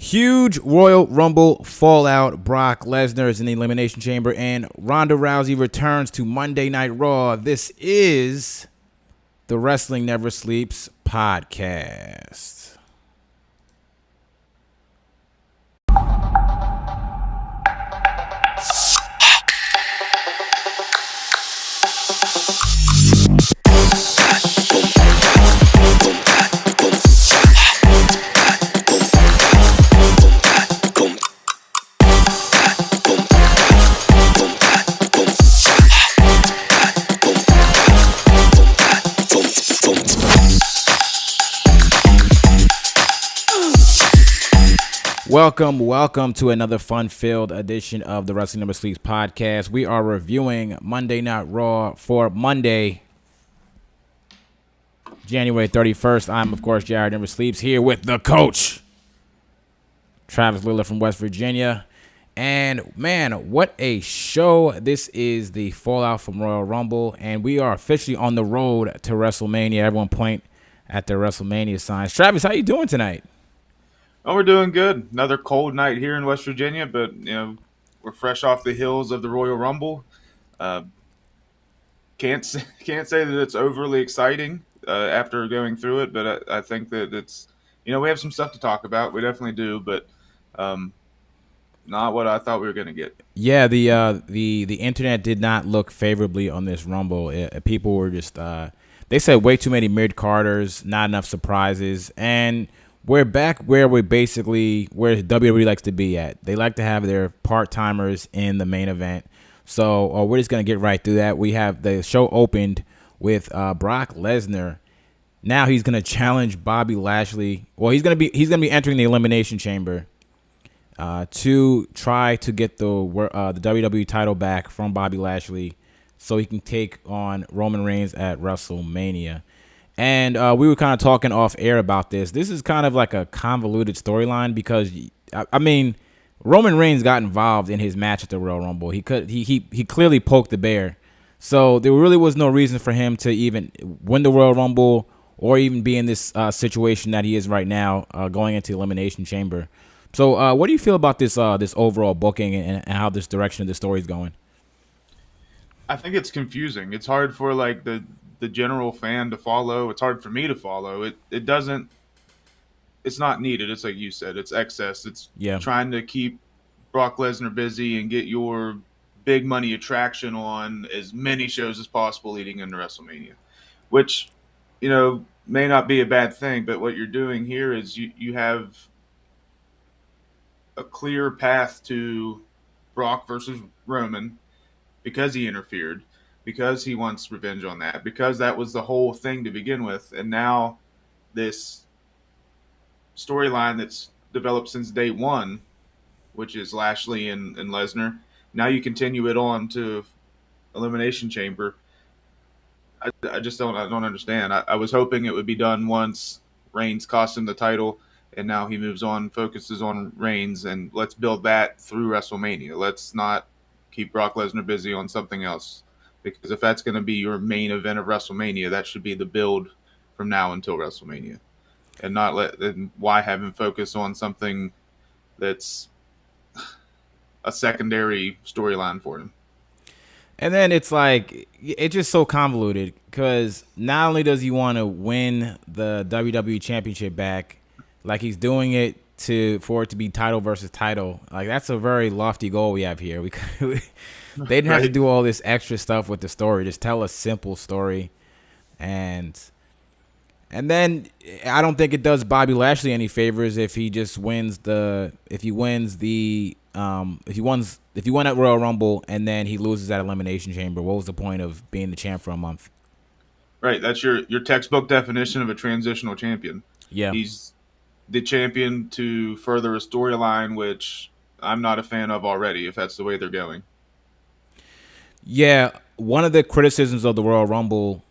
Huge Royal Rumble fallout. Brock Lesnar is in the Elimination Chamber, and Ronda Rousey returns to Monday Night Raw. This is the Wrestling Never Sleeps podcast. Welcome to another fun-filled edition of the Wrestling Never Sleeps podcast. We are reviewing Monday Night Raw for Monday, January 31st. I'm, of course, Jared Never Sleeps, here with the coach, Travis Lillard from West Virginia. And, man, what a show. This is the fallout from Royal Rumble, and we are officially on the road to WrestleMania. Everyone point at the WrestleMania signs. Travis, how you doing tonight? Oh, we're doing good. Another cold night here in West Virginia, but we're fresh off the heels of the Royal Rumble. Can't say that it's overly exciting after going through it, but I think that it's we have some stuff to talk about. We definitely do, but not what I thought we were going to get. Yeah, the internet did not look favorably on this Rumble. People were just they said way too many mid-carders, not enough surprises, and we're back where WWE likes to be at. They like to have their part-timers in the main event. So we're just going to get right through that. We have the show opened with Brock Lesnar. Now he's going to challenge Bobby Lashley. Well, he's going to be entering the Elimination Chamber to try to get the WWE title back from Bobby Lashley so he can take on Roman Reigns at WrestleMania. And we were kind of talking off air about this. This is kind of like a convoluted storyline because, I mean, Roman Reigns got involved in his match at the Royal Rumble. He clearly poked the bear. So there really was no reason for him to even win the Royal Rumble or even be in this situation that he is right now going into Elimination Chamber. So what do you feel about this overall booking and how this direction of the story is going? I think it's confusing. It's hard for the general fan to follow. It's hard for me to follow. It's not needed. It's like you said, it's excess. It's trying to keep Brock Lesnar busy and get your big money attraction on as many shows as possible leading into WrestleMania, which, may not be a bad thing, but what you're doing here is you have a clear path to Brock versus Roman because he interfered, because he wants revenge on that, because that was the whole thing to begin with. And now this storyline that's developed since day one, which is Lashley and Lesnar, now you continue it on to Elimination Chamber. I don't understand. I was hoping it would be done once Reigns cost him the title, and now he moves on, focuses on Reigns, and let's build that through WrestleMania. Let's not keep Brock Lesnar busy on something else. Because if that's going to be your main event of WrestleMania, that should be the build from now until WrestleMania. And why have him focus on something that's a secondary storyline for him? And then it's just so convoluted because not only does he want to win the WWE Championship back, like he's doing it for it to be title versus title. Like that's a very lofty goal we have here. They didn't have to do all this extra stuff with the story. Just tell a simple story, and then I don't think it does Bobby Lashley any favors if he just wins if he won at Royal Rumble and then he loses at Elimination Chamber. What was the point of being the champ for a month? Right, that's your textbook definition of a transitional champion. Yeah, he's the champion to further a storyline, which I'm not a fan of already. If that's the way they're going. Yeah, one of the criticisms of the Royal Rumble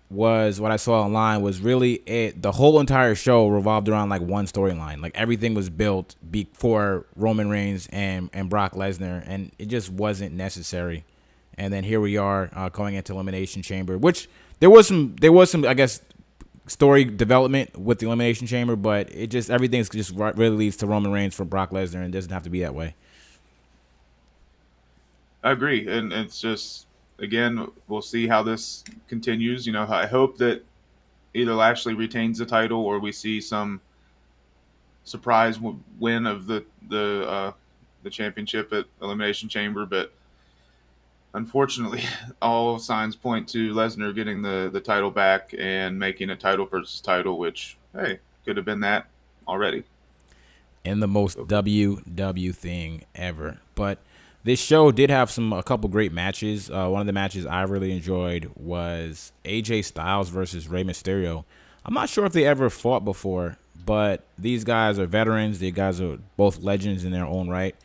was what I saw online was really the whole entire show revolved around one storyline. Like everything was built for Roman Reigns and Brock Lesnar, and it just wasn't necessary. And then here we are going into Elimination Chamber, which there was some I guess story development with the Elimination Chamber, but it just everything's just really leads to Roman Reigns for Brock Lesnar, and it doesn't have to be that way. I agree, and it's just again we'll see how this continues. You know, I hope that either Lashley retains the title or we see some surprise win of the championship at Elimination Chamber, but unfortunately, all signs point to Lesnar getting the title back and making a title versus title, which hey could have been that already. And the most WW thing ever. But this show did have a couple great matches. One of the matches I really enjoyed was AJ Styles versus Rey Mysterio. I'm not sure if they ever fought before, but these guys are veterans. These guys are both legends in their own right.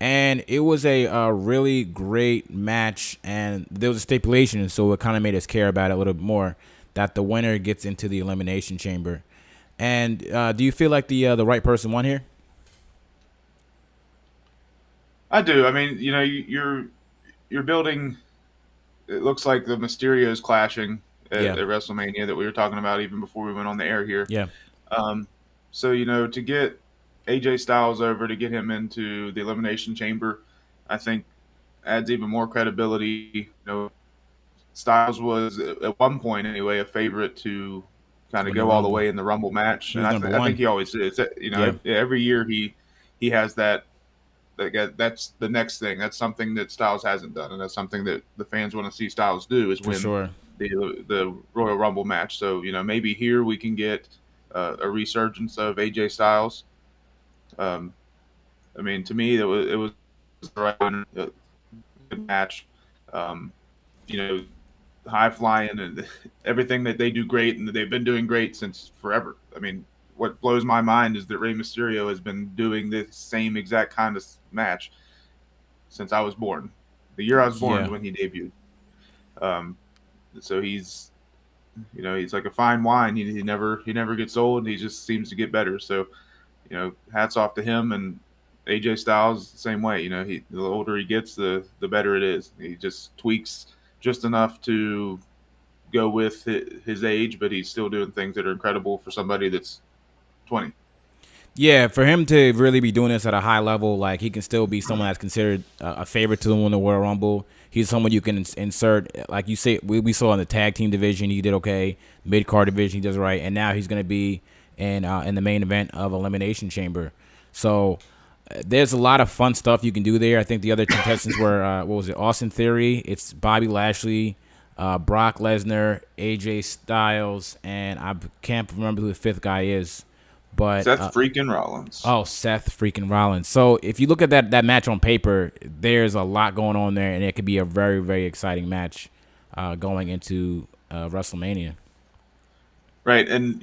And it was a really great match, and there was a stipulation, so it kind of made us care about it a little bit more, that the winner gets into the Elimination Chamber. And do you feel like the right person won here? I do. I mean, you know, you're building. It looks like the Mysterios clashing Yeah, at WrestleMania that we were talking about even before we went on the air here. yeah, Um, so you know, to get AJ Styles over to get him into the Elimination Chamber, I think adds even more credibility. You know, Styles was at one point anyway a favorite to kind of win the go all the Rumble. way in the Rumble match, He and was number I think one. he always is. You know, Yeah, every year he has that. That's the next thing. That's something that Styles hasn't done, and that's something that the fans want to see Styles do is for win sure. the Royal Rumble match. So you know maybe here we can get a resurgence of AJ Styles. Um, I mean, to me, it was the right good match. Um, you know, high flying and everything that they do great, and they've been doing great since forever. I mean, what blows my mind is that Rey Mysterio has been doing this same exact kind of match since I was born. The year I was born is Yeah, when he debuted. Um, so he's he's like a fine wine. He never gets old. He just seems to get better. So hats off to him and AJ Styles the same way. The older he gets, the better it is. He just tweaks just enough to go with his age, but he's still doing things that are incredible for somebody that's 20. yeah. For him to really be doing this at a high level, like he can still be someone that's considered a favorite to win the World Rumble. He's someone you can insert, like you say. We saw in the tag team division, he did okay. Mid card division, he does right, and now he's going to be in the main event of Elimination Chamber. So there's a lot of fun stuff you can do there. I think the other contestants were what was it? Austin Theory. It's Bobby Lashley, Brock Lesnar, AJ Styles, and I can't remember who the fifth guy is. But Seth freaking Rollins. oh, Seth freaking Rollins. So if you look at that match on paper, there's a lot going on there, and it could be a very very exciting match going into WrestleMania. Right, and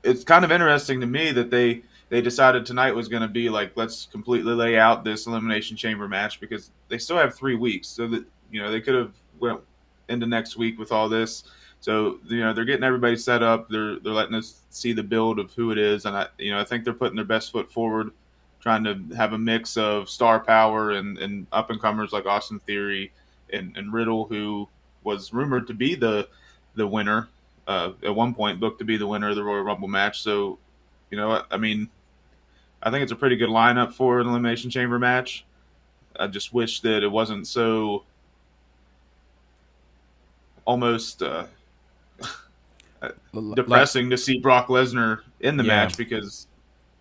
it's kind of interesting to me that they decided tonight was going to be like let's completely lay out this elimination chamber match because they still have 3 weeks, so that they could have went into next week with all this. So they're getting everybody set up. They're letting us see the build of who it is, and I think they're putting their best foot forward, trying to have a mix of star power and up and comers like Austin Theory and Riddle, who was rumored to be the winner at one point, booked to be the winner of the Royal Rumble match. So, I mean, I think it's a pretty good lineup for an Elimination Chamber match. I just wish that it wasn't so almost Like depressing to see Brock Lesnar in the yeah, match because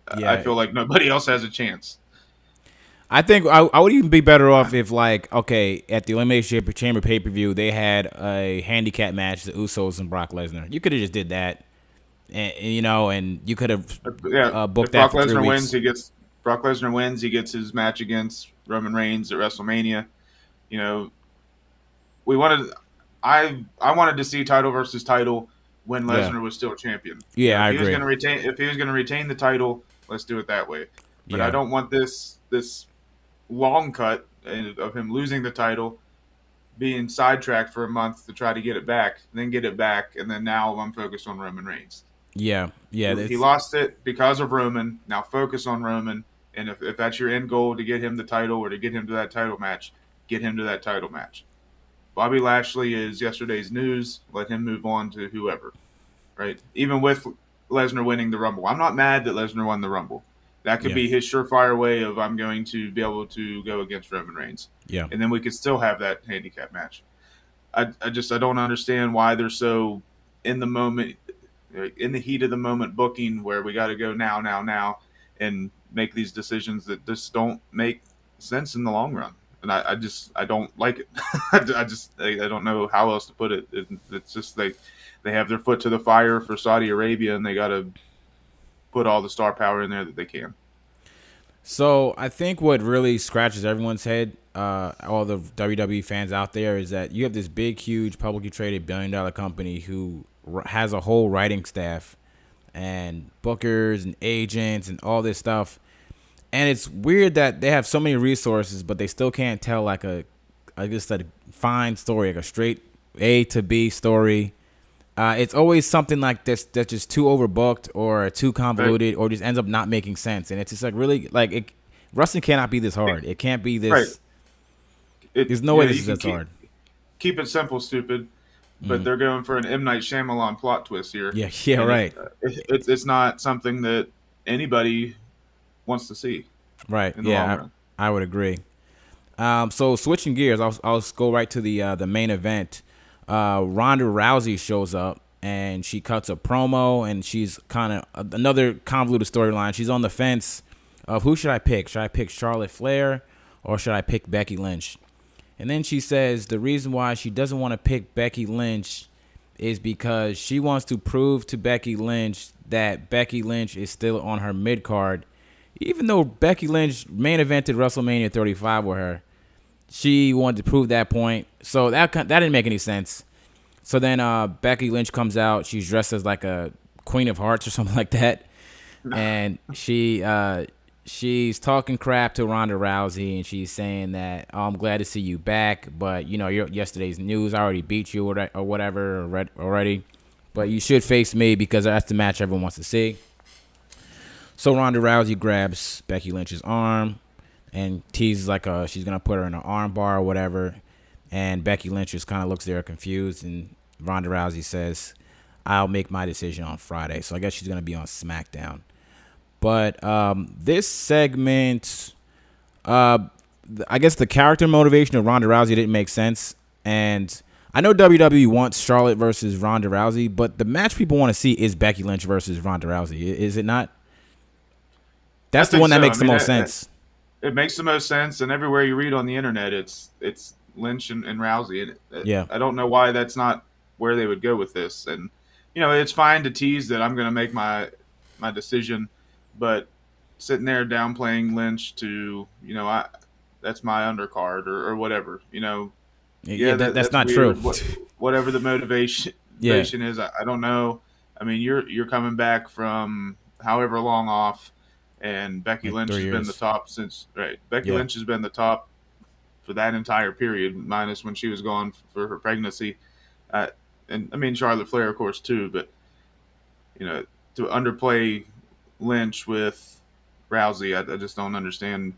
I yeah. feel like nobody else has a chance. I think I would even be better off if, like, okay, at the Elimination Chamber pay per view, they had a handicap match, the Usos and Brock Lesnar. You could have just did that, and you could have Yeah, booked if that Brock for three Lesnar wins, weeks. he gets his match against Roman Reigns at WrestleMania. You know, we wanted I wanted to see title versus title when Yeah, Lesnar was still champion. yeah, If I he was agree. going to retain the title, let's do it that way. But I Yeah, don't want this long cut of him losing the title, being sidetracked for a month to try to get it back, then get it back, and then now I'm focused on Roman Reigns. yeah, yeah. He That's lost it because of Roman. Now focus on Roman, and if that's your end goal to get him the title or to get him to that title match, get him to that title match. Bobby Lashley is yesterday's news. Let him move on to whoever. right? Even with Lesnar winning the Rumble, I'm not mad that Lesnar won the Rumble. That could Yeah. be his surefire way of I'm going to be able to go against Roman Reigns, Yeah. and then we could still have that handicap match. I don't understand why they're so in the moment, in the heat of the moment booking where we got to go now, and make these decisions that just don't make sense in the long run. And I don't like it. I don't know how else to put it. It's just they have their foot to the fire for Saudi Arabia, and they got to put all the star power in there that they can. So I think what really scratches everyone's head, all the WWE fans out there, is that you have this big, huge, publicly traded billion-dollar company who has a whole writing staff and bookers and agents and all this stuff. And it's weird that they have so many resources, but they still can't tell like just a fine story, like a straight A to B story. It's always something like this that's just too overbooked or too convoluted or just ends up not making sense. And it's just like really like wrestling cannot be this hard. It can't be this. Right. There's no way this is this hard. Keep it simple, stupid. But they're going for an M. Night Shyamalan plot twist here. Yeah, right. It's not something that anybody wants to see. Right. In the long run. I would agree. So switching gears, I'll go right to the main event. Ronda Rousey shows up and she cuts a promo, and she's kind of another convoluted storyline. She's on the fence of who should I pick? Should I pick Charlotte Flair or should I pick Becky Lynch? And then she says the reason why she doesn't want to pick Becky Lynch is because she wants to prove to Becky Lynch that Becky Lynch is still on her mid card, even though Becky Lynch main evented WrestleMania 35 with her. She wanted to prove that point. So that didn't make any sense. So then Becky Lynch comes out. She's dressed as like a Queen of Hearts or something like that. And she's talking crap to Ronda Rousey, and she's saying that, oh, I'm glad to see you back, but, you know, yesterday's news, I already beat you or whatever already. But you should face me because that's the match everyone wants to see. So Ronda Rousey grabs Becky Lynch's arm and teases like she's going to put her in an arm bar or whatever. And Becky Lynch just kind of looks there confused. And Ronda Rousey says, I'll make my decision on Friday. So I guess she's going to be on SmackDown. But this segment, I guess the character motivation of Ronda Rousey didn't make sense. And I know WWE wants Charlotte versus Ronda Rousey, but the match people want to see is Becky Lynch versus Ronda Rousey. Is it not? That's the one that makes the most sense. It makes the most sense, and everywhere you read on the internet, it's Lynch and Rousey. And I don't know why that's not where they would go with this. And you know, it's fine to tease that I'm going to make my decision, but sitting there downplaying Lynch to, you know, that's my undercard or whatever, you know. That's not weird. true. Whatever the motivation is, I don't know. I mean, you're coming back from however long off. And Becky Lynch has been the top since, right? Becky Lynch has been the top for that entire period, minus when she was gone for her pregnancy. And I mean, Charlotte Flair, of course, too. But, you know, to underplay Lynch with Rousey, I just don't understand.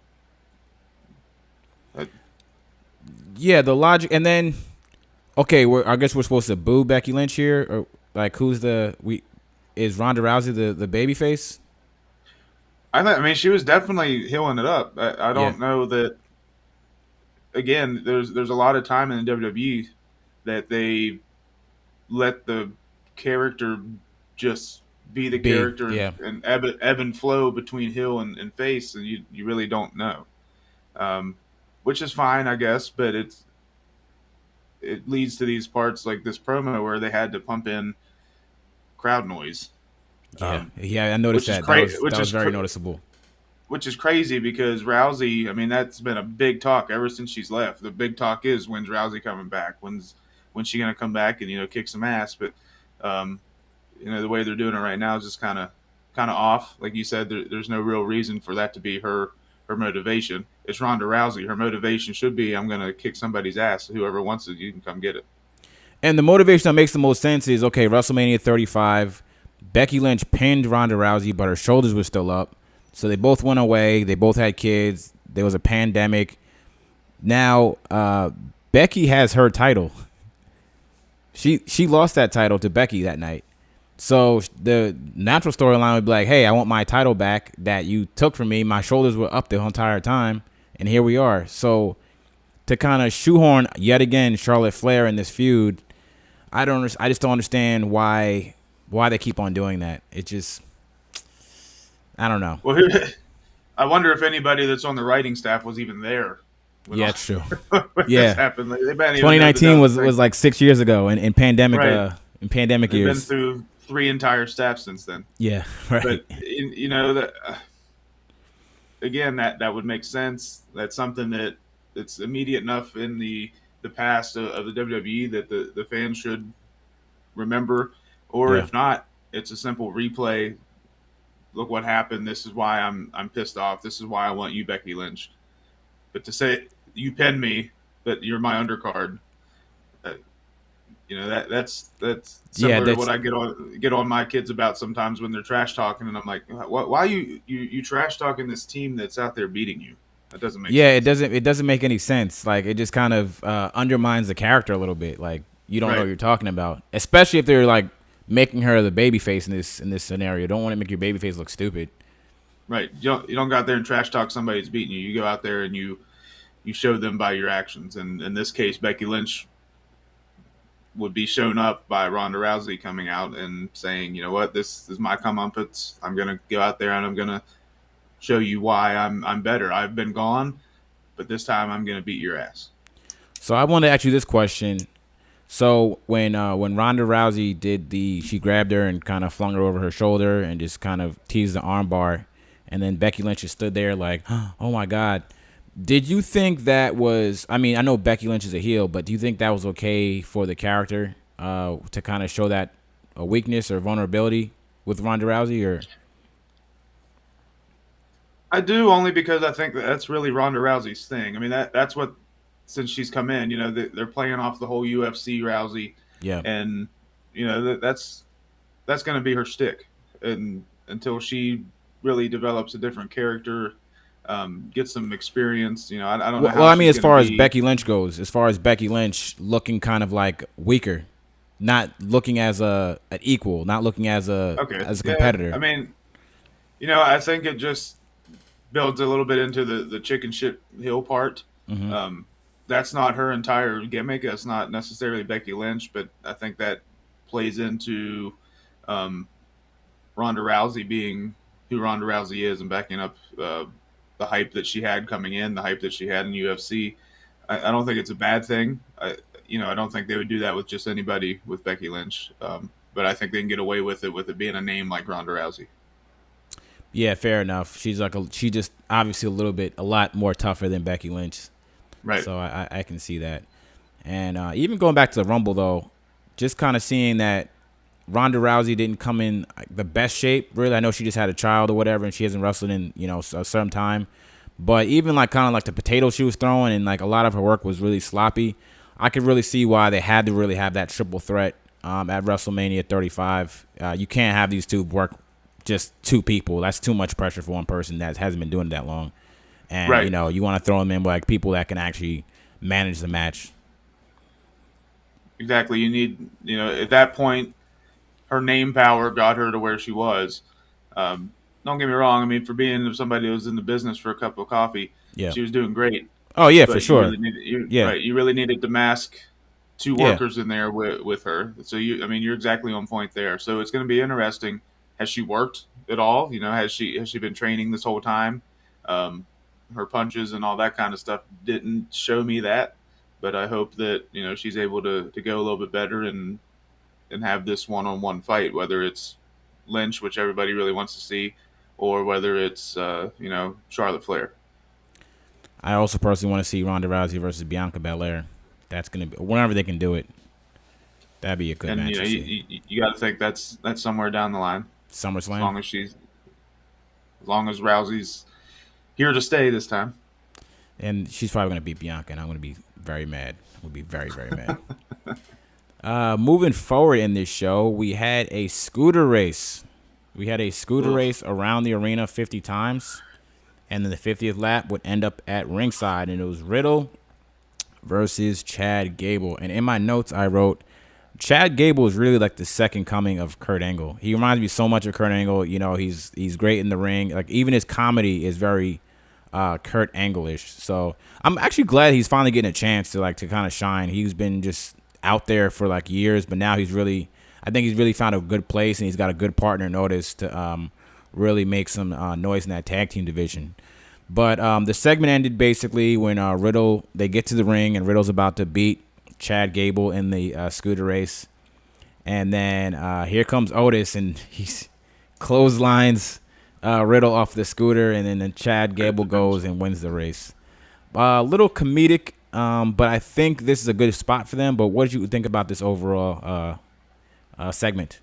Yeah, the logic. And then, okay, I guess we're supposed to boo Becky Lynch here. Or, like, is Ronda Rousey the baby face? I mean, she was definitely healing it up. I don't know that. Again, there's a lot of time in the WWE that they let the character just be the character and ebb and flow between heel and face, and you really don't know, which is fine, I guess. But it leads to these parts like this promo where they had to pump in crowd noise. I noticed that. That was very noticeable. Which is crazy because Rousey, I mean, that's been a big talk ever since she's left. The big talk is, when's Rousey coming back? When's she going to come back and, you know, kick some ass? But, you know, the way they're doing it right now is just kind of off. Like you said, there's no real reason for that to be her motivation. It's Ronda Rousey. Her motivation should be, I'm going to kick somebody's ass. Whoever wants it, you can come get it. And the motivation that makes the most sense is, okay, WrestleMania 35, Becky Lynch pinned Ronda Rousey, but her shoulders were still up. So they both went away. They both had kids. There was a pandemic. Now, Becky has her title. She lost that title to Becky that night. So the natural storyline would be like, hey, I want my title back that you took from me. My shoulders were up the entire time, and here we are. So to kind of shoehorn yet again Charlotte Flair in this feud, I just don't understand why they keep on doing that. It just, I don't know. Well, I wonder if anybody that's on the writing staff was even there when, Yeah, it's true. when this Yeah, happened. Like, they didn't even know that 2019 that was a was thing. like 6 years ago Right. in pandemic They've been years. through 3 entire staffs since then. Yeah, But right. that again, that would make sense. That's something that's immediate enough in the past of the WWE that the fans should remember, or Yeah. if not, it's a simple replay. Look what happened. This is why I'm pissed off. This is why I want you, Becky Lynch. But to say you pinned me, but you're my undercard, uh, that's Yeah, similar to what that's I get on my kids about sometimes when they're trash talking, and I'm like, why you trash talking this team that's out there beating you? That doesn't make yeah, sense. it doesn't make any sense. Like it just kind of undermines the character a little bit. Like you don't know what Right, you're talking about, especially if they're like making her the baby face in this scenario. Don't want to make your baby face look stupid. right. You don't go out there and trash talk somebody that's beating you. You go out there and you show them by your actions. And in this case, Becky Lynch would be shown up by Ronda Rousey coming out and saying, you know what, this is my comeuppance. I'm gonna go out there and I'm gonna show you why I'm better. I've been gone, but this time I'm gonna beat your ass. So I want to ask you this question. So when Ronda Rousey she grabbed her and kind of flung her over her shoulder and just kind of teased the armbar, and then Becky Lynch just stood there like, oh my god. Did you think that was? I mean, I know Becky Lynch is a heel, but do you think that was okay for the character to kind of show that a weakness or vulnerability with Ronda Rousey? Or I do, only because I think that's really Ronda Rousey's thing. I mean that's what, since she's come in, they're playing off the whole UFC Rousey, yeah, and that's going to be her stick, and until she really develops a different character, gets some experience. I don't know well, how I mean, she's as going to far as be. Becky Lynch goes, as far as Becky Lynch looking kind of like weaker, not looking as an equal, not looking Okay, as a yeah, I competitor. mean, I think it just builds a little bit into the chicken shit hill part. Hmm. Um, that's not her entire gimmick. That's not necessarily Becky Lynch, but I think that plays into um, Ronda Rousey being who Ronda Rousey is and backing up the hype that she had coming in, the hype that she had in UFC. I don't think it's a bad thing. I don't think they would do that with just anybody with Becky Lynch. But I think they can get away with it being a name like Ronda Rousey. Yeah, fair enough. She just obviously a lot more tougher than Becky Lynch. Right. So I can see that. And even going back to the Rumble though, just kind of seeing that Ronda Rousey didn't come in the best shape. Really, I know she just had a child or whatever, and she hasn't wrestled in a certain time. But even like kind of like the potatoes she was throwing, and like a lot of her work was really sloppy. I could really see why they had to really have that triple threat at WrestleMania 35. You can't have these two work just two people. That's too much pressure for one person that hasn't been doing it that long. And Right. you want to throw them in like people that can actually manage the match. Exactly. You need, at that point, her name power got her to where she was. Don't get me wrong. I mean, for being somebody who was in the business for a cup of coffee, Yeah. she was doing great. Oh yeah, for But you sure. really needed, Yeah. right. You really needed to mask two Yeah. workers in there with her. So I mean, you're exactly on point there. So it's going to be interesting. Has she worked at all? Has she been training this whole time? Um, her punches and all that kind of stuff didn't show me that, but I hope that she's able to go a little bit better and have this one-on-one fight, whether it's Lynch, which everybody really wants to see, or whether it's Charlotte Flair. I also personally want to see Ronda Rousey versus Bianca Belair. That's gonna be whenever they can do it. That'd be a good And match to see. you got to think that's somewhere down the line. As SummerSlam. long as Rousey's here to stay this time. And she's probably gonna beat Bianca, and I'm gonna be very mad. I'm gonna be very, very mad. Moving forward in this show, we had a scooter race. We had a scooter Ugh. race around the arena 50 times, and then the 50th lap would end up at ringside, and it was Riddle versus Chad Gable. And in my notes, I wrote, Chad Gable is really like the second coming of Kurt Angle. He reminds me so much of Kurt Angle. You know, he's great in the ring. Like even his comedy is very Kurt Angle-ish. So I'm actually glad he's finally getting a chance to kind of shine. He's been just out there for like years, but now I think he's really found a good place, and he's got a good partner in Otis to really make some noise in that tag team division. But the segment ended basically when Riddle, they get to the ring and Riddle's about to beat Chad Gable in the scooter race. And then here comes Otis, and he's clotheslines Riddle off the scooter, and then Chad Gable goes and wins the race. A little comedic, but I think this is a good spot for them. But what did you think about this overall segment?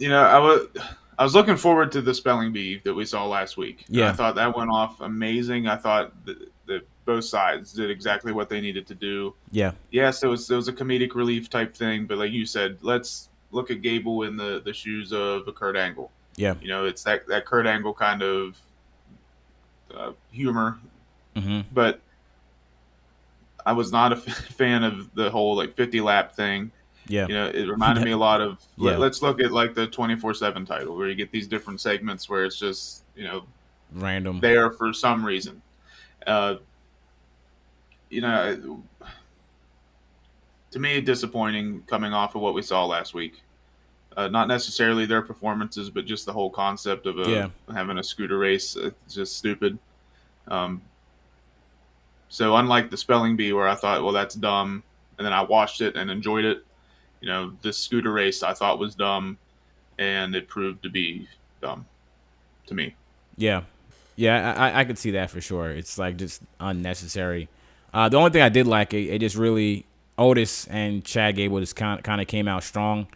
I was looking forward to the spelling bee that we saw last week. Yeah. I thought that went off amazing. I thought that both sides did exactly what they needed to do. Yeah. Yes, it was a comedic relief type thing, but like you said, let's look at Gable in the shoes of a Kurt Angle. Yeah. It's that Kurt Angle kind of humor. Mm-hmm. But I was not a fan of the whole like 50 lap thing. Yeah. It reminded me a lot of. Yeah. Let's look at like the 24/7 title, where you get these different segments where it's just random there for some reason. To me, disappointing coming off of what we saw last week. Not necessarily their performances, but just the whole concept of having a scooter race. It's just stupid. So unlike the spelling bee, where I thought, well, that's dumb, and then I watched it and enjoyed it. This scooter race I thought was dumb, and it proved to be dumb to me. Yeah. I could see that for sure. It's like just unnecessary. The only thing I did like, it just really, Otis and Chad Gable just kind of came out strong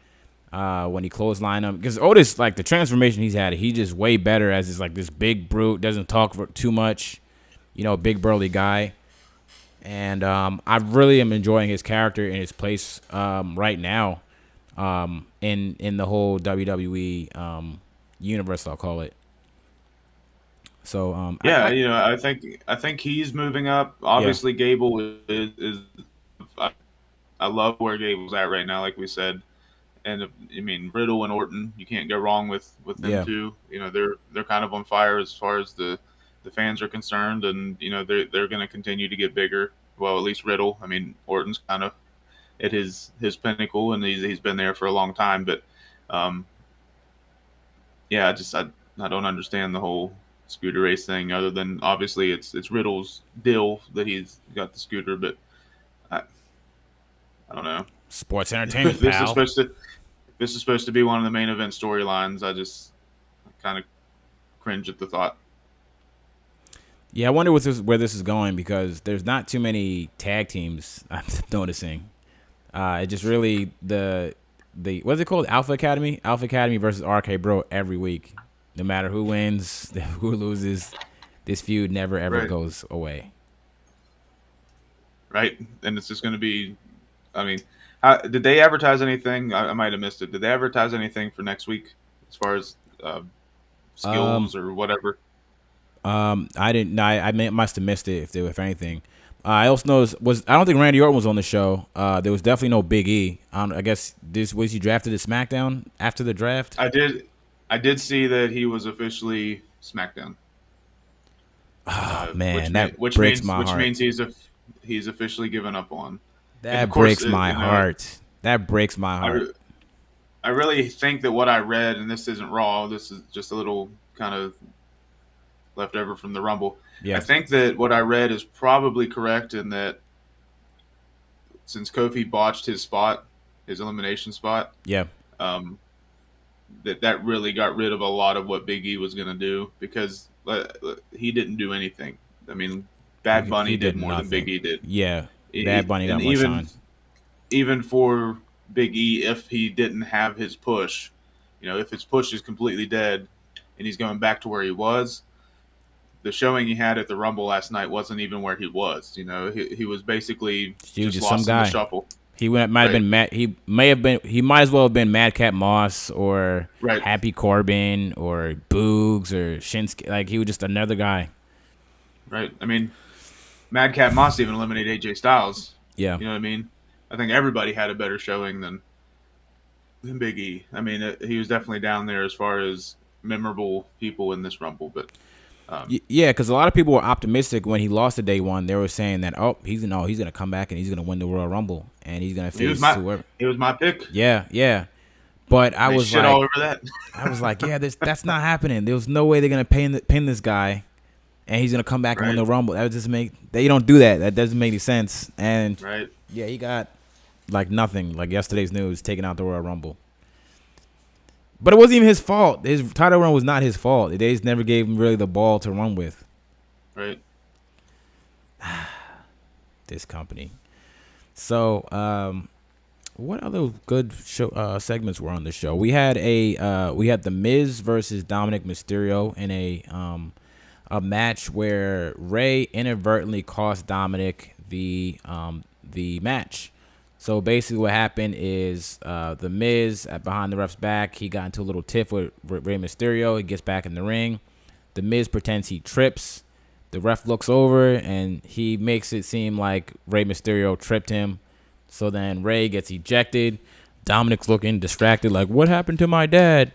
when he clotheslined him. Because Otis, like the transformation he's had, he just way better as this big brute, doesn't talk for too much, big burly guy. And I really am enjoying his character and his place right now in the whole WWE universe, I'll call it. So I think he's moving up. Obviously, Gable is I love where Gable's at right now, like we said. And Riddle and Orton, you can't go wrong with them too. They're kind of on fire as far as the fans are concerned, and they're going to continue to get bigger. Well, at least Riddle. Orton's kind of at his pinnacle, and he's been there for a long time. But I don't understand the whole scooter race thing, other than obviously it's Riddle's deal that he's got the scooter. But I don't know. Sports entertainment, this pal. This is supposed to be one of the main event storylines. I kind of cringe at the thought. Yeah, I wonder where this is going, because there's not too many tag teams I'm noticing. It just really the what's it called? Alpha Academy versus RK Bro every week. No matter who wins, who loses, this feud never ever goes away. Right, and it's just going to be. Did they advertise anything? I might have missed it. Did they advertise anything for next week as far as skills or whatever? I didn't. I must have missed it if anything. I also noticed I don't think Randy Orton was on the show. There was definitely no Big E. I guess was he drafted to SmackDown after the draft? I did see that he was officially SmackDown. Oh man, that breaks my heart. Which means he's officially given up on. That breaks my heart. That breaks my heart. I really think that what I read, and this isn't raw, this is just a little kind of left over from the Rumble. Yeah. I think that what I read is probably correct in that since Kofi botched his elimination spot, that really got rid of a lot of what Big E was going to do, because he didn't do anything. Bad Bunny did more than Big E did. Yeah, Bad Bunny got more shine. Even for Big E, if he didn't have his push, if his push is completely dead and he's going back to where he was, the showing he had at the Rumble last night wasn't even where he was. He was basically just lost in the shuffle. He might have been Matt. He might as well have been Madcap Moss or Happy Corbin or Boogs or Shinsuke. Like, he was just another guy. Right. Madcap Moss even eliminated AJ Styles. Yeah. You know what I mean? I think everybody had a better showing than Big E. I mean, he was definitely down there as far as memorable people in this Rumble. But Yeah, because a lot of people were optimistic when he lost the day one. They were saying that, oh, he's gonna come back and he's gonna win the Royal Rumble and he's gonna he was face my whoever. he was my pick. Yeah, yeah. But And they shit all over that. I was like, yeah, that's not happening. There was no way they're gonna pin this guy, and he's gonna come back and win Right. the Rumble. That would just make they don't do that. That doesn't make any sense. And Right. yeah, he got like nothing, like yesterday's news, taking out the Royal Rumble. But it wasn't even his fault. His title run was not his fault. They just never gave him really the ball to run with. Right. This company. So, what other good show segments were on the show? We had the Miz versus Dominic Mysterio in a match where Ray inadvertently cost Dominic the match. So basically, what happened is the Miz behind the ref's back, he got into a little tiff with Rey Mysterio. He gets back in the ring. The Miz pretends he trips. The ref looks over and he makes it seem like Rey Mysterio tripped him. So then Ray gets ejected. Dominic's looking distracted, like, what happened to my dad?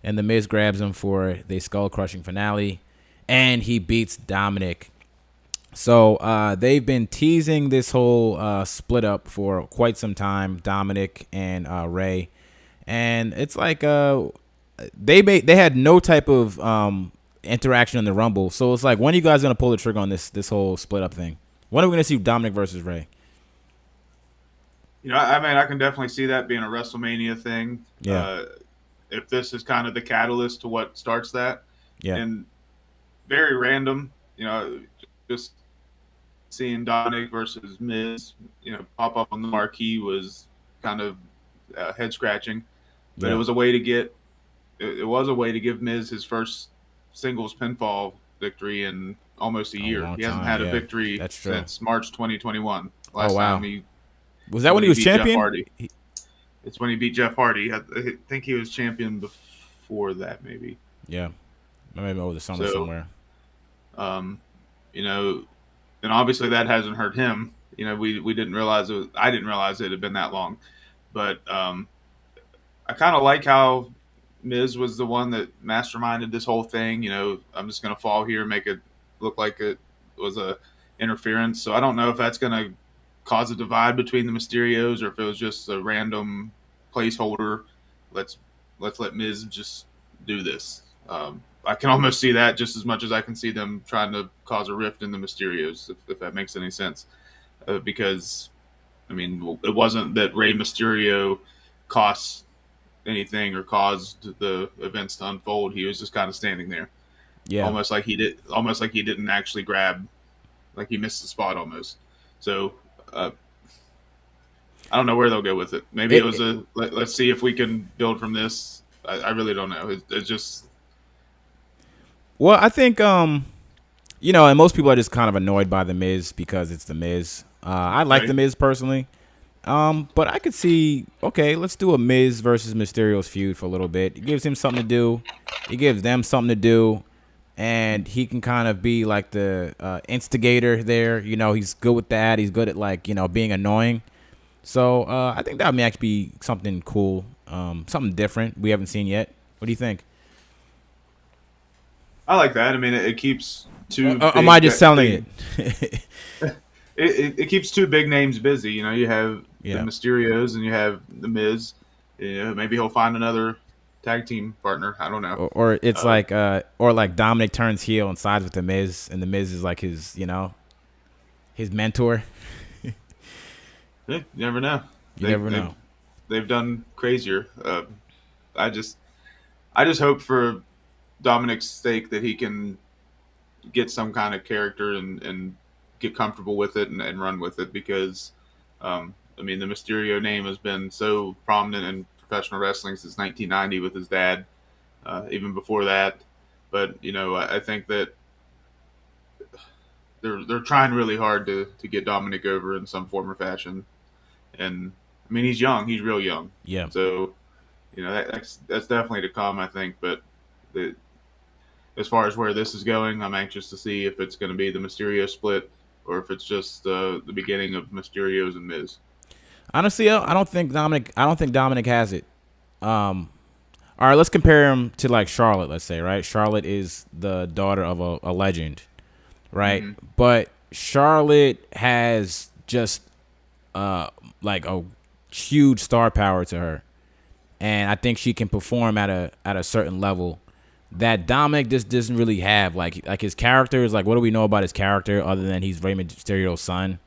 And the Miz grabs him for the skull-crushing finale. And he beats Dominic. So they've been teasing this whole split up for quite some time, Dominic and Ray. And it's like they had no type of interaction in the Rumble. So it's like, when are you guys going to pull the trigger on this whole split up thing? When are we going to see Dominic versus Ray? I mean, I can definitely see that being a WrestleMania thing. Yeah. If this is kind of the catalyst to what starts that. Yeah. And very random, just seeing Dominic versus Miz, pop up on the marquee was kind of head scratching. But Yeah. it was a way to give Miz his first singles pinfall victory in almost a year. long He hasn't time, had yeah. a victory That's true. since March 2021. Oh, wow. Time Was that when he was beat Jeff champion? Hardy. It's when he beat Jeff Hardy. I think he was champion before that, maybe. Yeah. Maybe over the summer somewhere. And obviously that hasn't hurt him. We didn't realize I didn't realize it had been that long. But I kind of like how Miz was the one that masterminded this whole thing. I'm just going to fall here and make it look like it was a interference. So I don't know if that's going to cause a divide between the Mysterios or if it was just a random placeholder. Let's let Miz just do this. I can almost see that just as much as I can see them trying to cause a rift in the Mysterios, if that makes any sense. Because, I mean, it wasn't that Rey Mysterio cost anything or caused the events to unfold. He was just kind of standing there. Yeah. Almost like he didn't actually grab, like he missed the spot almost. So, I don't know where they'll go with it. Maybe it was let's see if we can build from this. I really don't know. It's just. Well, I think and most people are just kind of annoyed by the Miz because it's the Miz. I like the Miz personally, but I could see, okay, let's do a Miz versus Mysterio's feud for a little bit. It gives him something to do. It gives them something to do, and he can kind of be like the instigator there. He's good with that. He's good at being annoying. So I think that may actually be something cool, something different we haven't seen yet. What do you think? I like that. I mean, it keeps two. Am I just selling it? It keeps two big names busy. You have the Yeah. Mysterios and you have the Miz. Maybe he'll find another tag team partner. I don't know. Or it's like Dominic turns heel and sides with the Miz, and the Miz is like his mentor. You never know. You never know. They've done crazier. I just hope for Dominic's sake that he can get some kind of character and get comfortable with it and run with it, because I mean, the Mysterio name has been so prominent in professional wrestling since 1990 with his dad, even before that. But I think that they're trying really hard to get Dominic over in some form or fashion. And I mean, he's young, he's real young. Yeah. So that's definitely to come, I think. But as far as where this is going, I'm anxious to see if it's going to be the Mysterio split or if it's just the beginning of Mysterio's and Miz. Honestly, I don't think Dominic. I don't think Dominic has it. All right, let's compare him to like Charlotte. Let's say, right? Charlotte is the daughter of a legend, right? Mm-hmm. But Charlotte has just like a huge star power to her, and I think she can perform at a certain level that Dominic just doesn't really have. Like his character is like, what do we know about his character other than he's Rey Mysterio's son?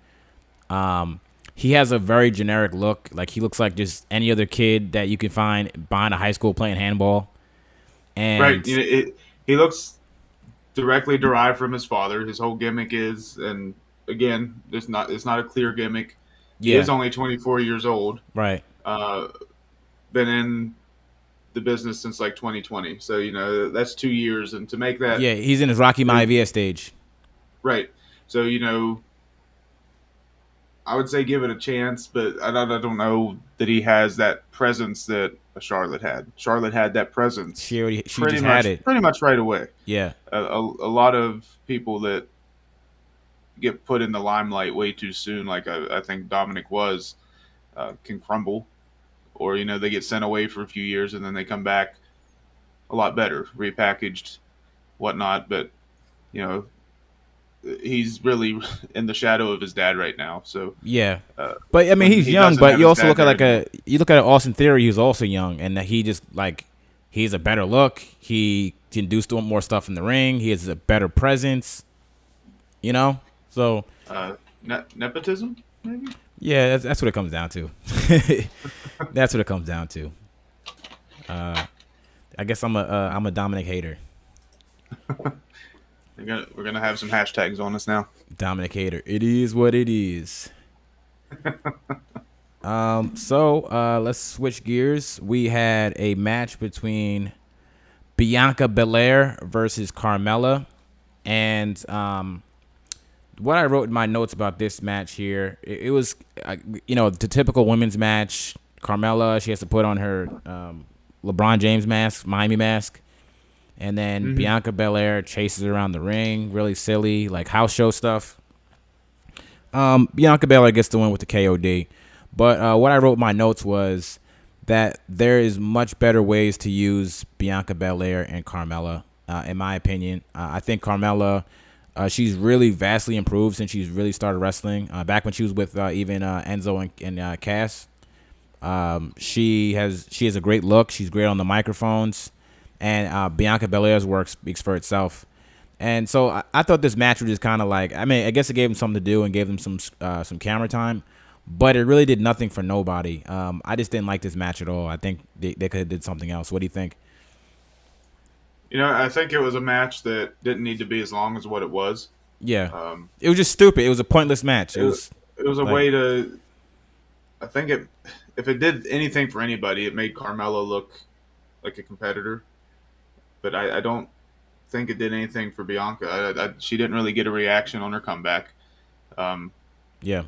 He has a very generic look. Like he looks like just any other kid that you can find behind a high school playing handball. Right. And He looks directly derived from his father. His whole gimmick is, and again, it's not a clear gimmick. He yeah, is only 24 years old. right. Uh, been in the business since like 2020. So that's 2 years, and to make that Yeah, he's in his Rocky Maivia stage. right. So I would say give it a chance, but I don't know that he has that presence that Charlotte had. Charlotte had that presence She just had it. pretty much right away. Yeah, A lot of people that get put in the limelight way too soon, like I think Dominic was, can crumble, or they get sent away for a few years and then they come back a lot better, repackaged, whatnot. But you know, he's really in the shadow of his dad right now. So yeah. But I mean, when he's he young. doesn't But have you his also dad look at there like anymore. you look at Austin Theory. He's also young, and he just like he's a better look. He can do still more stuff in the ring. He has a better presence. You know, so Nepotism, maybe. yeah, that's what it comes down to. That's what it comes down to. I guess I'm a Dominic hater. We're gonna have some hashtags on us now. Dominic hater. It is what it is. So let's switch gears. We had a match between Bianca Belair versus Carmella, and what I wrote in my notes about this match here, it was the typical women's match. Carmella, she has to put on her LeBron James mask, Miami mask. And then Mm-hmm. Bianca Belair chases her around the ring, really silly, like house show stuff. Bianca Belair gets the win with the KOD. But what I wrote in my notes was that there is much better ways to use Bianca Belair and Carmella, in my opinion. I think Carmella, she's really vastly improved since she's really started wrestling. Back when she was with even Enzo and Cass. She has a great look. She's great on the microphones, and Bianca Belair's work speaks for itself. And so I thought this match was just kind of like, I mean, I guess it gave them something to do and gave them some camera time, but it really did nothing for nobody. I just didn't like this match at all. I think they could have did something else. What do you think? I think it was a match that didn't need to be as long as what it was. Yeah, Um, it was just stupid. It was a pointless match. It it, was it was a like, way to. I think if it did anything for anybody, it made Carmella look like a competitor. But I don't think it did anything for Bianca. She didn't really get a reaction on her comeback, um, yeah,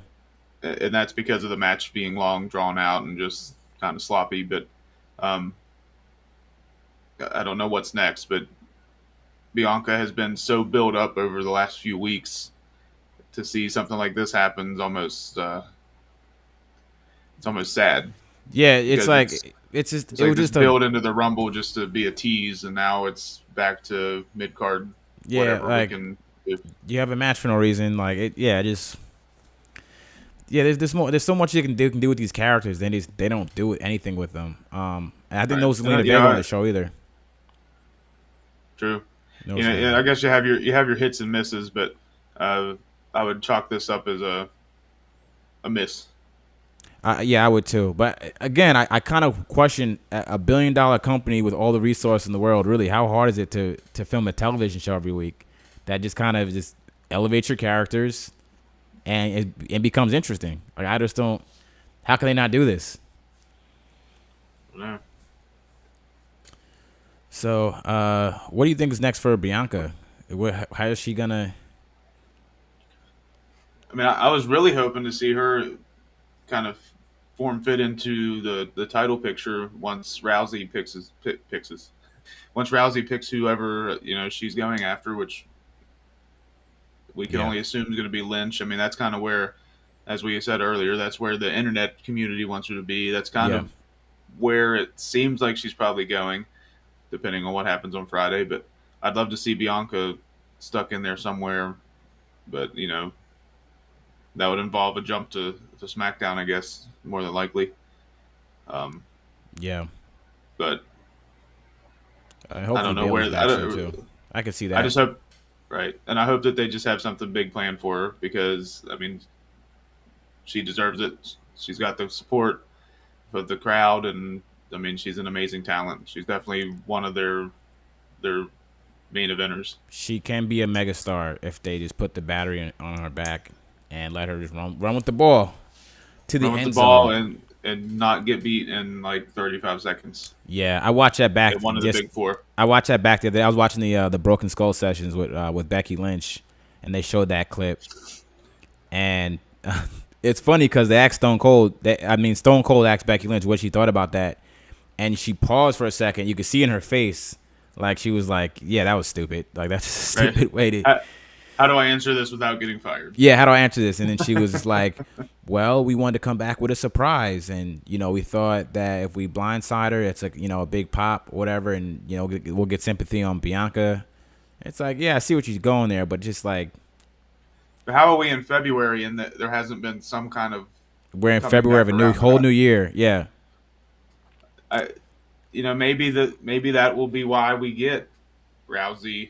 and that's because of the match being long, drawn out, and just kind of sloppy. But um, I don't know what's next. But Bianca has been so built up over the last few weeks to see something like this happen is almost it's almost sad yeah. It's because like it it's like was this just a build into the Rumble just to be a tease, and now it's back to mid card, yeah. whatever we Like can do. you have a match for no reason. Like it, yeah. Just yeah. There's more. There's so much you can do with these characters. They don't do anything with them. And I think Right. no And, Zelina Vega on the show either. true. No Yeah, Zelina. I guess you have your hits and misses, but I would chalk this up as a miss. Yeah, I would too. But again, I kind of question a $1 billion company with all the resources in the world. Really, how hard is it to film a television show every week that just kind of just elevates your characters and it becomes interesting? Like I just don't. How can they not do this? Yeah. So, what do you think is next for Bianca? How is she gonna? I mean, I was really hoping to see her kind of form fit into the title picture once Rousey picks once Rousey picks whoever she's going after, which We can Yeah. only assume it's going to be Lynch. I mean, that's kind of where, as we said earlier, that's where the internet community wants her to be. That's kind Yeah. of where it seems like she's probably going, depending on what happens on Friday. But I'd love to see Bianca stuck in there somewhere. But that would involve a jump to SmackDown, I guess, more than likely. Um, Yeah. but I Hopefully don't know Bailey's where. back soon too. I could see I that. just hope right, and I hope that they just have something big planned for her because I mean she deserves it. She's got the support of the crowd, and I mean she's an amazing talent. She's definitely one of their main eventers. She can be a megastar if they just put the battery on her back and let her just run with the ball to the Run with the end ball zone. and not get beat in like 35 seconds. Yeah, I watched that back. Get one of the Just big four. I watched that back the other day. I was watching the Broken Skull sessions with Becky Lynch, and they showed that clip. And it's funny because they asked Stone Cold. Stone Cold asked Becky Lynch what she thought about that, and she paused for a second. You could see in her face, like she was like, "Yeah, that was stupid. Like that's a Right? stupid way to." How do I answer this without getting fired? Yeah, how do I answer this? And then she was just like, "Well, we wanted to come back with a surprise, and we thought that if we blindside her, it's a big pop, or whatever, and we'll get sympathy on Bianca." It's like, yeah, I see what you're going there, but just like But how are we in February and there hasn't been some kind of we're in coming February of back a new around to whole that? new year. Yeah, I, maybe that will be why we get Rousey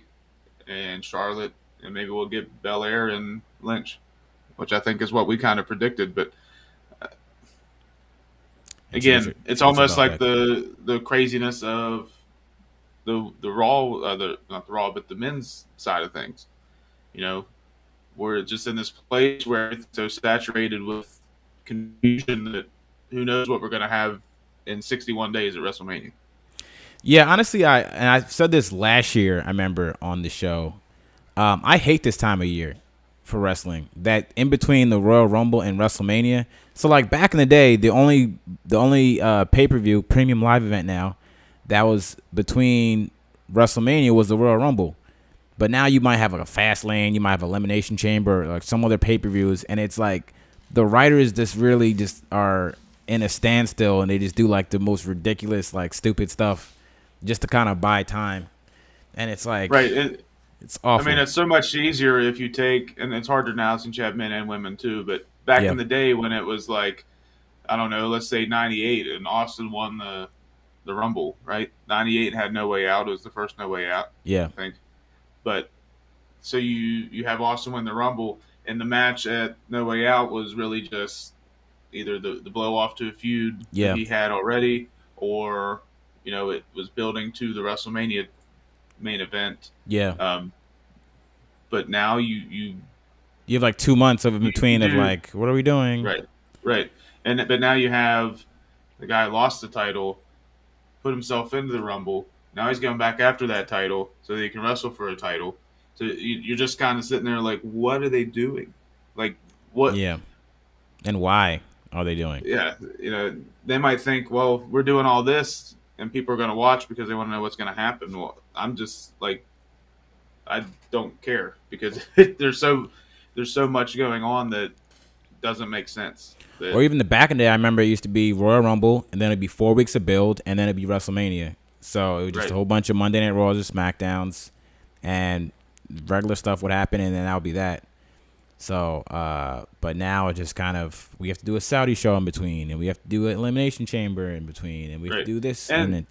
and Charlotte, and maybe we'll get Belair and Lynch, which I think is what we kind of predicted. But and see again, it's what your almost belt like back. the craziness of the Raw, not the Raw, but the men's side of things. You know, we're just in this place where it's so saturated with confusion that who knows what we're going to have in 61 days at WrestleMania. Yeah, honestly, I said this last year. I remember on the show. I hate this time of year for wrestling. That in between the Royal Rumble and WrestleMania. So like back in the day, the only pay per view premium live event now that was between WrestleMania was the Royal Rumble. But now you might have like a fast lane, you might have Elimination Chamber, or like some other pay per views, and it's like the writers just really just are in a standstill, and they just do like the most ridiculous, like stupid stuff, just to kind of buy time. And it's like Right. it's I mean, awful. it's so much easier if you take, and it's harder now since you have men and women too. But back Yeah, in the day when it was like, I don't know, let's say '98, and Austin won the Rumble, right? '98 had No Way Out. It was the first No Way Out, yeah, I think. But so you have Austin win the Rumble, and the match at No Way Out was really just either the blow off to a feud that yeah, he had already, or it was building to the WrestleMania main event. yeah. Um, but now You have like 2 months of in you between of do like, what are we doing? right, right, and but now you have the guy who lost the title, put himself into the Rumble. Now he's going back after that title so that he can wrestle for a title. So you're just kind of sitting there like, what are they doing? Like, what? Yeah, and why are they doing? Yeah, they might think, well, we're doing all this, and people are going to watch because they want to know what's going to happen. Well, I'm just like, I don't care because there's so much going on that doesn't make sense. That Or even the back in the day, I remember it used to be Royal Rumble, and then it'd be 4 weeks of build, and then it'd be WrestleMania. So it was just a right, whole bunch of Monday Night Raws or SmackDowns, and regular stuff would happen, and then that would be that. So, but now it just kind of we have to do a Saudi show in between, and we have to do an Elimination Chamber in between, and we have to right, do this, and and then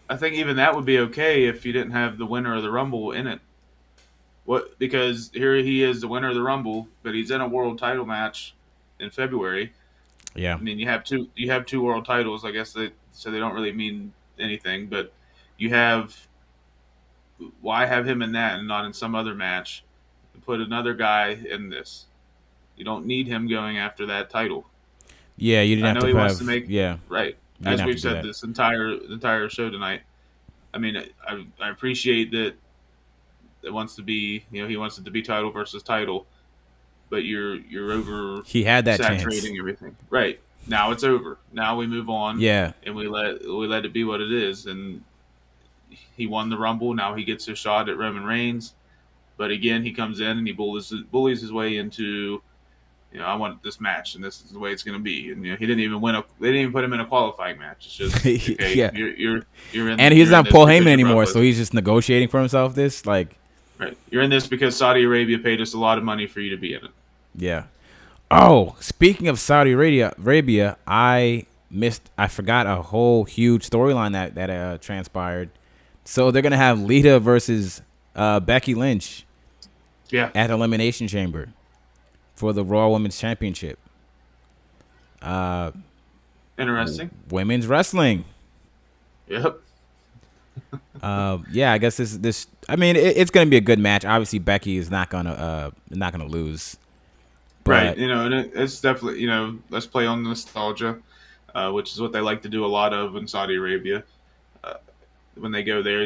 I think even that would be okay if you didn't have the winner of the Rumble in it. What? Because here he is, the winner of the Rumble, but he's in a world title match in February. yeah, I mean, you have two world titles. I guess so they don't really mean anything, but you have why have him in that and not in some other match? Put another guy in this. You don't need him going after that title. yeah, you didn't I have know to he wants to have, make yeah, right. you didn't As have we've to do said that. this entire show tonight. I mean, I appreciate that it wants to be he wants it to be title versus title, but you're over He had that chance. saturating everything. Right. Now it's over. Now we move on Yeah, and we let it be what it is. And he won the Rumble. Now he gets his shot at Roman Reigns. But again, he comes in and he bullies his way into, I want this match, and this is the way it's going to be. And he didn't even win a. They didn't even put him in a qualifying match. It's just okay. Yeah. You're in And he's you're in not this Paul Heyman because you're Brock anymore, so Lesnar. he's just negotiating for himself. This like, Right. You're in this because Saudi Arabia paid us a lot of money for you to be in it. yeah. Oh, speaking of Saudi Arabia, I forgot a whole huge storyline that transpired. So they're gonna have Lita versus Becky Lynch Yeah. at Elimination Chamber for the Raw Women's Championship. Uh, Interesting. Women's wrestling. Yep. Yeah, I guess this. I mean, it's gonna be a good match. Obviously, Becky is not gonna lose, Right. but And it's definitely, let's play on nostalgia, which is what they like to do a lot of in Saudi Arabia. Uh, when they go there,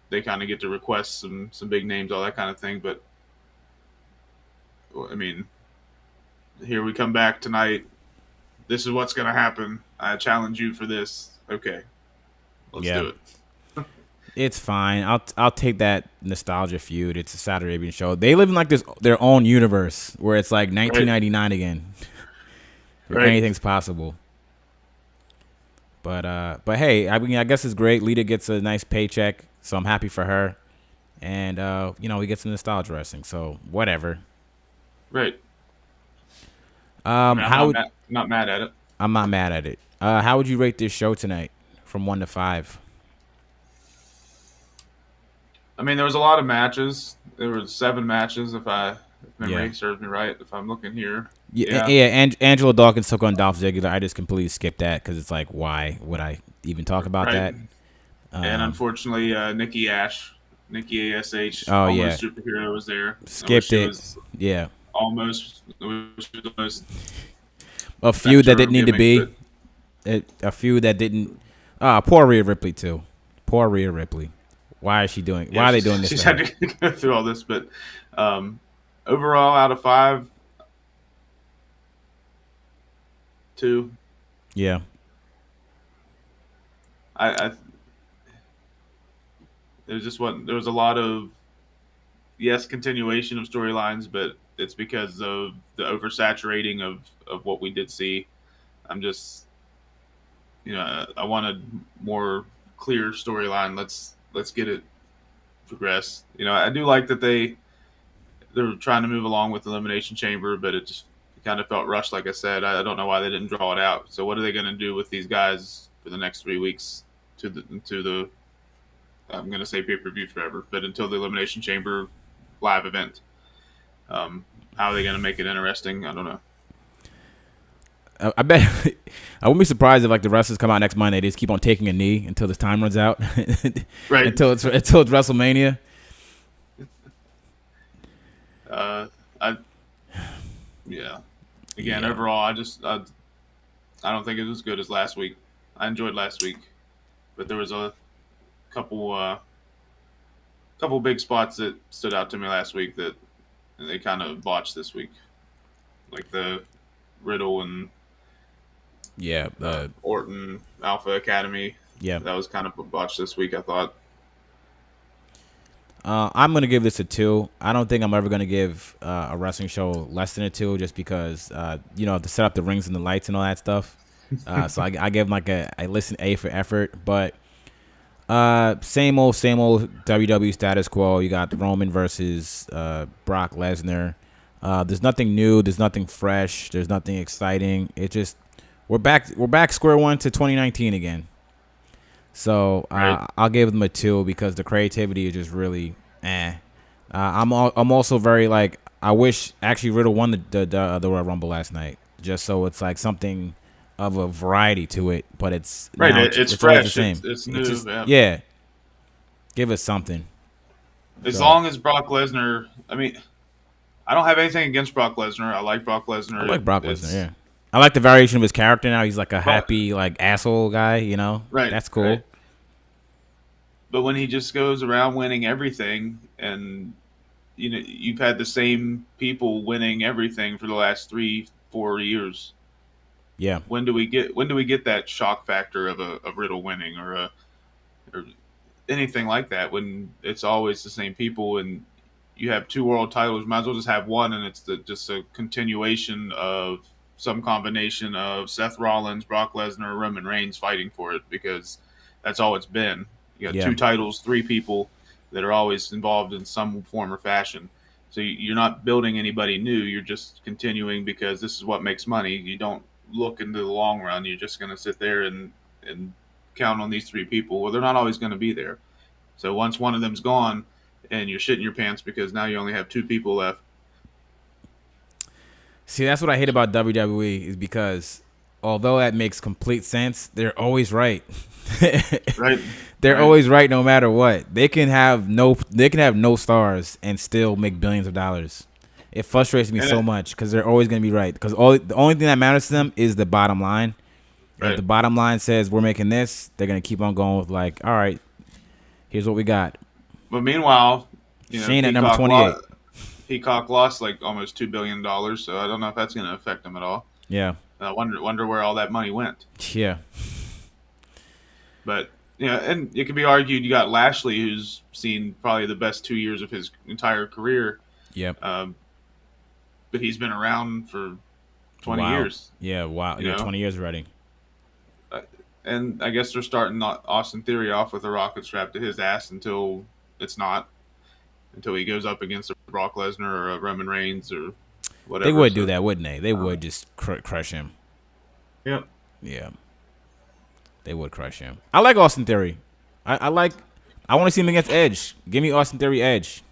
they kind of get to request some big names, all that kind of thing. But I mean, here we come back tonight. This is what's going to happen. I challenge you for this. Okay, let's yeah, do it. it's fine. I'll take that nostalgia feud. It's a Saudi Arabian show. They live in like their own universe where it's like Right. 1999 again, where Right. anything's possible. But hey, I mean, I guess it's great. Lita gets a nice paycheck, so I'm happy for her. And we get some nostalgia wrestling, so whatever. Right. I mean, How not mad at it. I'm not mad at it. How would you rate this show tonight, from 1 to 5? I mean, there was a lot of matches. There were 7 matches, if Yeah, memory serves me right. If I'm looking here, yeah, yeah. yeah. And Angela Dawkins took on Dolph Ziggler. I just completely skipped that because it's like, why would I even talk about Right. that? And Um, unfortunately, Nikki Ash, oh yeah, almost superhero, was there. I wish skipped she it. was Yeah, almost. I wish she was almost a back feud to that her didn't need to gimmick, be. but A feud that didn't. Poor Rhea Ripley too. Poor Rhea Ripley. Why is she doing? yeah, Why are they doing this she's to had her? to go through all this. But um, overall, out of 5, 2. Yeah, I there was a lot of, yes, continuation of storylines, but it's because of the oversaturating of what we did see. I'm just, I wanted more clear storyline. Let's get it progress. I do like that they're trying to move along with the Elimination Chamber, but it kind of felt rushed. Like I said, I don't know why they didn't draw it out. So what are they going to do with these guys for the next 3 weeks to the I'm going to say pay per view forever, but until the Elimination Chamber live event? How are they going to make it interesting? I don't know. I bet. I wouldn't be surprised if like the wrestlers come out next Monday. They just keep on taking a knee until this time runs out, Right. until it's WrestleMania. Uh, I Yeah. Again, Yeah, overall, I don't think it was as good as last week. I enjoyed last week, but there was a couple couple big spots that stood out to me last week that they kind of botched this week, like the Riddle and yeah, Orton Alpha Academy. yeah. That was kind of botched this week, I thought. I'm gonna give this a 2. I don't think I'm ever gonna give a wrestling show less than a 2, just because to set up the rings and the lights and all that stuff. So I give them like a listen A for effort, but same old WWE status quo. You got Roman versus Brock Lesnar. There's nothing new. There's nothing fresh. There's nothing exciting. It just we're back square one to 2019 again. So Right. I'll give them a 2 because the creativity is just really eh. I'm also very like I wish actually Riddle won the Royal Rumble last night, just so it's like something of a variety to it. But it's Right. now It's it's always the fresh. same. It's It's new. just Yeah. yeah, give us something. As So long as Brock Lesnar, I mean, I don't have anything against Brock Lesnar. I like Brock I Lesnar. like Brock Lesnar. It's Yeah, I like the variation of his character now. He's like a but happy like asshole guy. right, That's right. cool. But when he just goes around winning everything, and you've had the same people winning everything for the last 3 4 years. Yeah, When do we get that shock factor of a Riddle winning or anything like that? When it's always the same people, and you have 2 world titles. You might as well just have one, and it's just a continuation of some combination of Seth Rollins, Brock Lesnar, Roman Reigns fighting for it, because that's all it's been. You got Yeah. 2 titles, 3 people that are always involved in some form or fashion. So you're not building anybody new. You're just continuing because this is what makes money. You don't look into the long run. You're just going to sit there and count on these 3 people. Well, they're not always going to be there. So once one of them's gone, and you're shitting your pants because now you only have 2 people left. See, that's what I hate about WWE is because although that makes complete sense, they're always right. Right? They're Right. always right no matter what. They can have no stars and still make billions of dollars. It frustrates me And so much because they're always going to be right. Because the only thing that matters to them is the bottom line. And if right. the bottom line says we're making this, they're going to keep on going with like, all right, here's what we got. But meanwhile, Shane at number 28. Peacock lost like almost $2 billion, so I don't know if that's going to affect them at all. Yeah. I wonder where all that money went. Yeah. But and it could be argued you got Lashley, who's seen probably the best 2 years of his entire career. Yep. But he's been around for 20 Wow. years. Yeah. Wow. You Yeah. know? 20 years already. And I guess they're starting Austin Theory off with a rocket strapped to his ass until it's not, until he goes up against a Brock Lesnar or a Roman Reigns or whatever. They would do that, wouldn't they? They would just crush him. Yep. Yeah. They would crush him. I like Austin Theory. I want to see him against Edge. Give me Austin Theory Edge.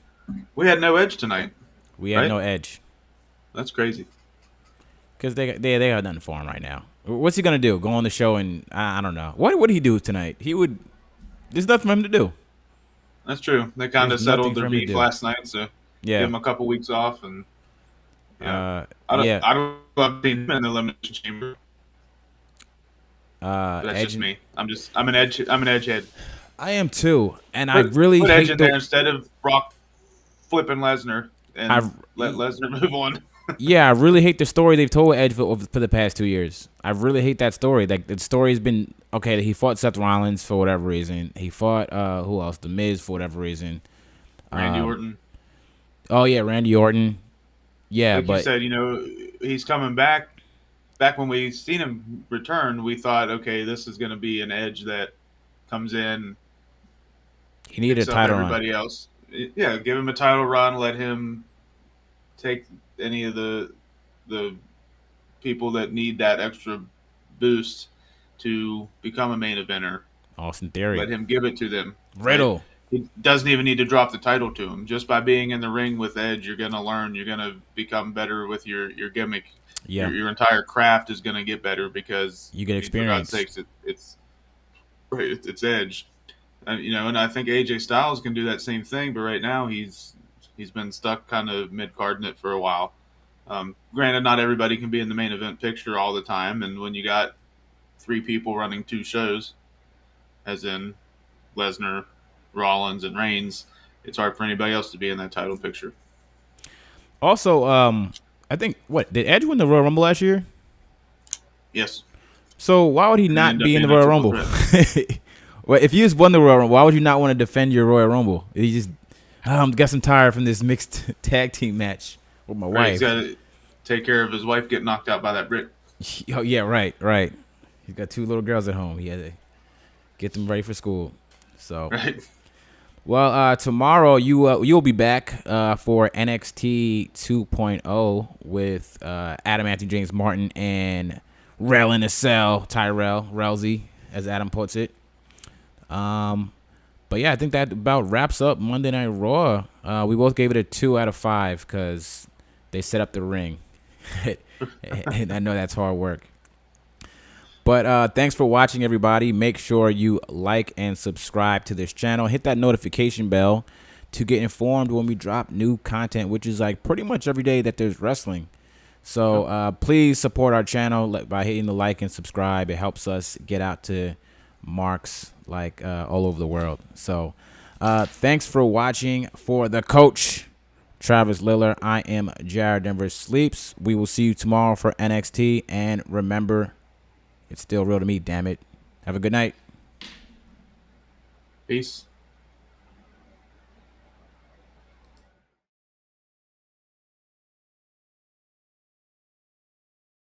We had no Edge tonight. We had Right? no Edge That's crazy. because they got nothing for him right now. What's he gonna do? Go on the show and I don't know. What would he do tonight? There's nothing for him to do. That's true. They kind of There's nothing settled for their him to beef do. last night, so Yeah. give him a couple weeks off, and Yeah. I don't love seeing him in the elimination chamber. But that's Edge. just me. I'm an edge head. I am too, and I Put really Edge hate in there instead of Brock flipping Lesnar and let Lesnar move on. Yeah, I really hate the story they've told Edge for the past 2 years. I really hate that story. Like the story's been okay. He fought Seth Rollins for whatever reason. He fought who else? The Miz for whatever reason. Randy Orton. Oh yeah, Randy Orton. Yeah, Like but you said, he's coming back. Back when we seen him return, we thought, okay, this is going to be an Edge that comes in, he needed a picks up title run. everybody else. Yeah, give him a title run. Let him take any of the people that need that extra boost to become a main eventer. Austin Theory. Let him give it to them. Riddle. Right? He doesn't even need to drop the title to him. Just by being in the ring with Edge, you're going to learn. You're going to become better with your gimmick. Yeah. Your entire craft is going to get better because You get For experience. God's sakes, it's Edge. And I think AJ Styles can do that same thing, but right now he's been stuck kind of mid-carding it for a while. Granted, not everybody can be in the main event picture all the time, and when you got 3 people running 2 shows, as in Lesnar, Rollins, and Reigns, it's hard for anybody else to be in that title picture. Also, I think did Edge win the Royal Rumble last year? Yes. So why would he not end up be in the being a Royal triple Rumble? Well, if you just won the Royal Rumble, why would you not want to defend your Royal Rumble? He just, guess I'm tired from this mixed tag team match with my Right, he's wife. got to take care of his wife getting knocked out by that brick. Oh yeah, right. He's got 2 little girls at home. He had to get them ready for school. So, Right. well, tomorrow you'll be back for NXT 2.0 with Adam Anthony, James Martin, and Rel in the Cell, Tyrell Rousey, as Adam puts it. But yeah, I think that about wraps up Monday Night Raw. We both gave it a 2 out of 5 because they set up the ring. And I know that's hard work. But thanks for watching, everybody. Make sure you like and subscribe to this channel. Hit that notification bell to get informed when we drop new content, which is like pretty much every day that there's wrestling. So please support our channel by hitting the like and subscribe. It helps us get out to marks like all over the world. So thanks for watching. For the coach, Travis Lillard, I am Jared Denver Sleeps. We will see you tomorrow for NXT. And remember, it's still real to me, damn it. Have a good night. Peace.